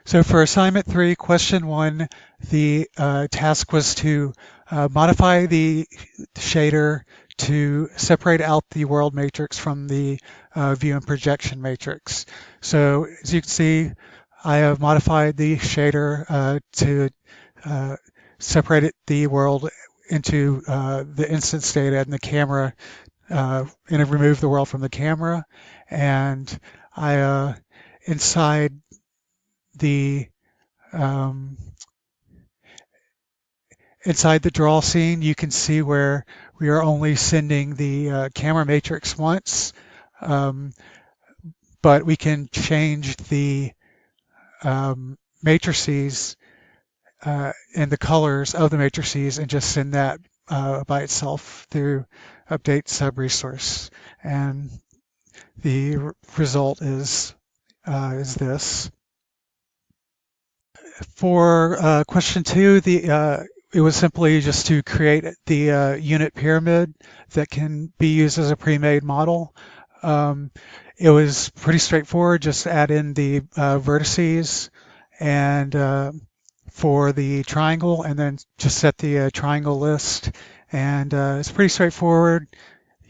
So for assignment 3, question 1, the task was to modify the shader to separate out the world matrix from the view and projection matrix. So as you can see, I have modified the shader to separate the world into the instance data and the camera, and remove the world from the camera. And I inside the um, inside the draw scene, you can see where we are only sending the camera matrix once, um, but we can change the matrices and the colors of the matrices and just send that by itself through update sub resource. And the result is this. For question 2, it was simply just to create the unit pyramid that can be used as a pre-made model. It was pretty straightforward, just add in the vertices and for the triangle, and then just set the triangle list. And it's pretty straightforward.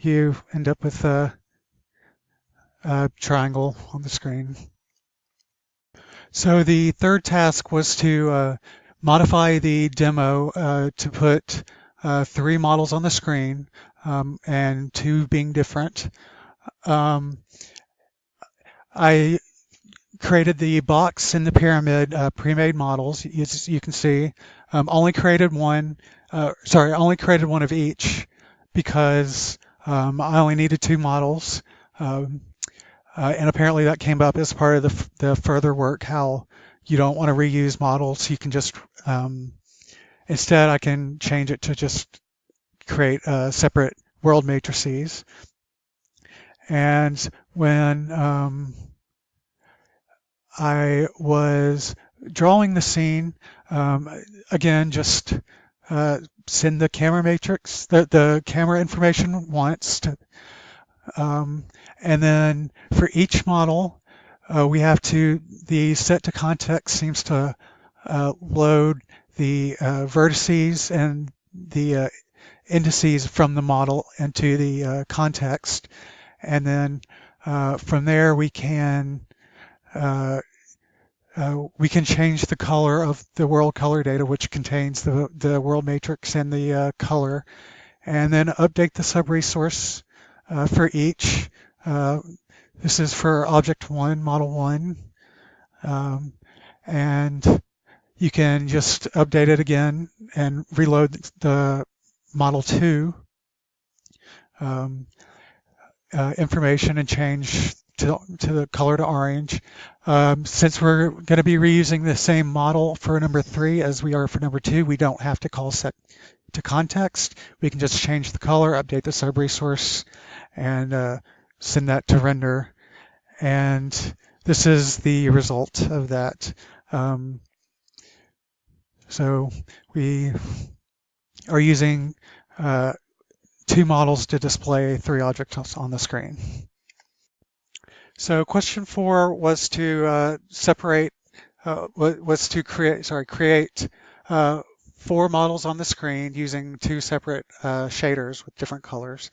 You end up with a triangle on the screen. So the third task was to modify the demo to put 3 models on the screen, and 2 being different. I created the box and the pyramid pre-made models, as you can see. Only created one of each because I only needed 2 models. And apparently that came up as part of the further work, how you don't want to reuse models. You can just, instead I can change it to just create separate world matrices. And when I was drawing the scene, again, just send the camera matrix, the camera information once to, and then for each model, the set to context seems to load the vertices and the indices from the model into the context. And then from there we can change the color of the world color data, which contains the world matrix and the color, and then update the sub-resource for each. This is for object 1, model 1. And you can just update it again and reload the model 2 information and change to the color to orange. Since we're going to be reusing the same model for number 3 as we are for number 2, we don't have to call set to context. We can just change the color, update the sub-resource, and send that to render. And this is the result of that. So we are using 2 models to display 3 objects on the screen. So question 4 was to create 4 models on the screen using 2 separate shaders with different colors.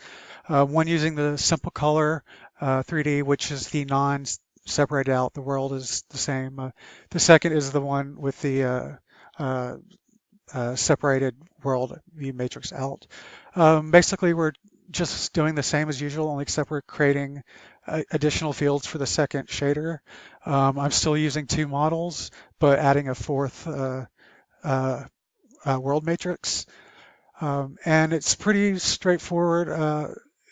One using the simple color 3D, which is the non-separated out. The world is the same. The second is the one with the separated world view matrix out. Basically, we're just doing the same as usual, only except we're creating additional fields for the second shader. I'm still using 2 models, but adding a 4th world matrix. And it's pretty straightforward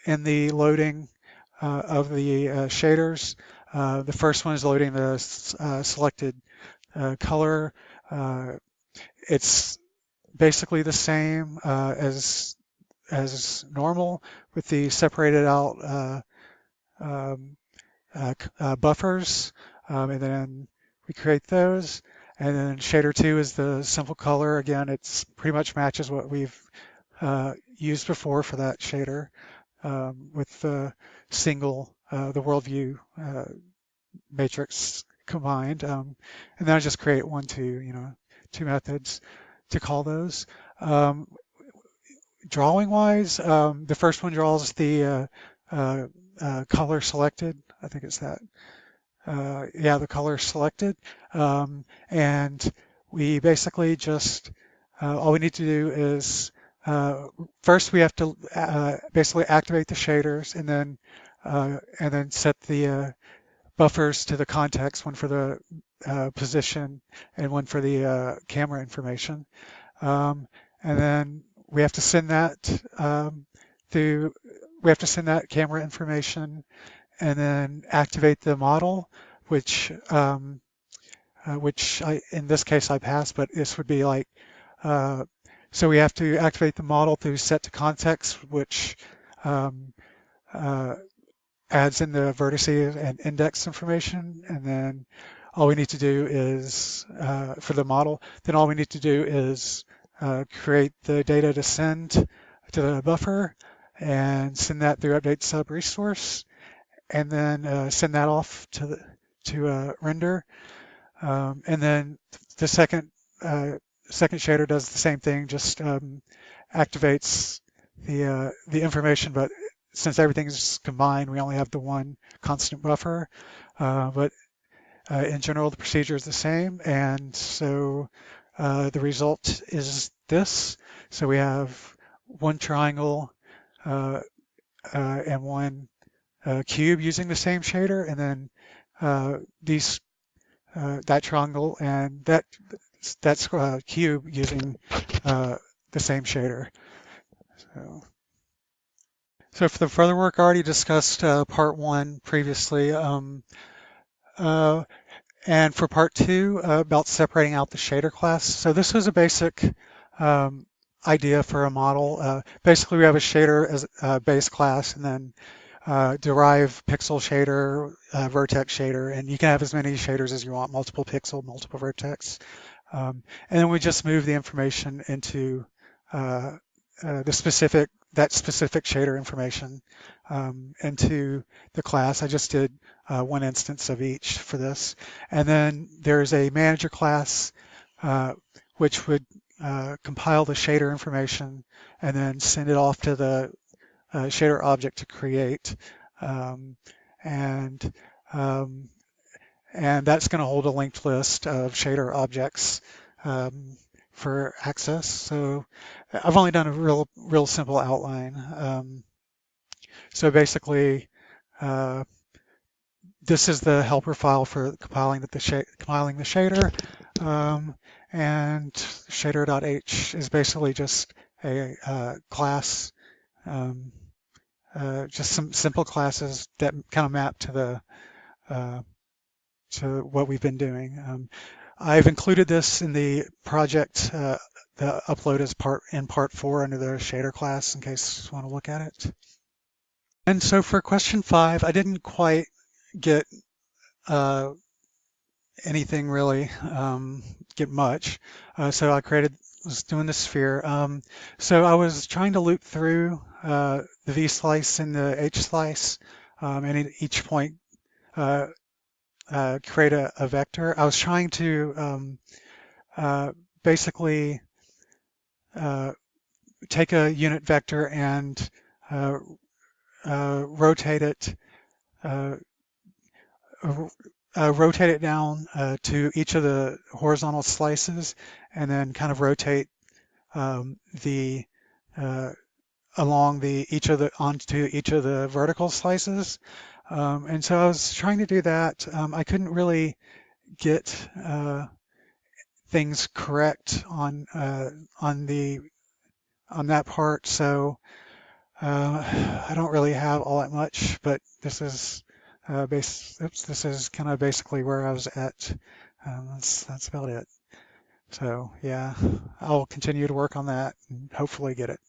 in the loading of the shaders. The first one is loading the selected color. It's basically the same as normal with the separated out buffers, and then we create those. And then shader 2 is the simple color. Again, it's pretty much matches what we've used before for that shader, with the single the worldview matrix combined. And then I just create two methods to call those. Drawing wise, the first one draws the color selected. I think it's that. Yeah, the color selected. And we basically just, all we need to do is, first we have to basically activate the shaders and then set the buffers to the context, one for the position and one for the camera information. And then we have to send that we have to send that camera information and then activate the model, which in this case I passed, but this would be like, so we have to activate the model through set to context, which adds in the vertices and index information. And then all we need to do is, for the model, then all we need to do is create the data to send to the buffer and send that through update sub resource, and then send that off to render. And then the second shader does the same thing, just activates the information, but since everything's combined, we only have the one constant buffer. But in general, the procedure is the same, and so the result is this. So we have one triangle and one cube using the same shader, and then that triangle and that's cube using the same shader. So for the further work, I already discussed part one previously. And for part two, about separating out the shader class. So this was a basic idea for a model. Basically, we have a shader as a base class, and then derive pixel shader, vertex shader, and you can have as many shaders as you want, multiple pixel, multiple vertex. And then we just move the information into that specific shader information into the class. I just did one instance of each for this. And then there's a manager class which would compile the shader information and then send it off to the shader object to create. And that's going to hold a linked list of shader objects for access. So I've only done a real simple outline. So basically, this is the helper file for compiling the shader, and shader.h is basically just a class, just some simple classes that kind of map to what we've been doing. I've included this in the project. The upload is in part 4 under the shader class in case you want to look at it. And so for question 5, I didn't quite get anything really, get much. So I was doing the sphere. So I was trying to loop through the V slice and the H slice, and at each point create a vector. I was trying to basically take a unit vector and rotate it down to each of the horizontal slices, and then kind of rotate onto each of the vertical slices. And so I was trying to do that. I couldn't really get things correct on that part, so I don't really have all that much, but this is this is kind of basically where I was at. That's about it. So yeah, I'll continue to work on that and hopefully get it.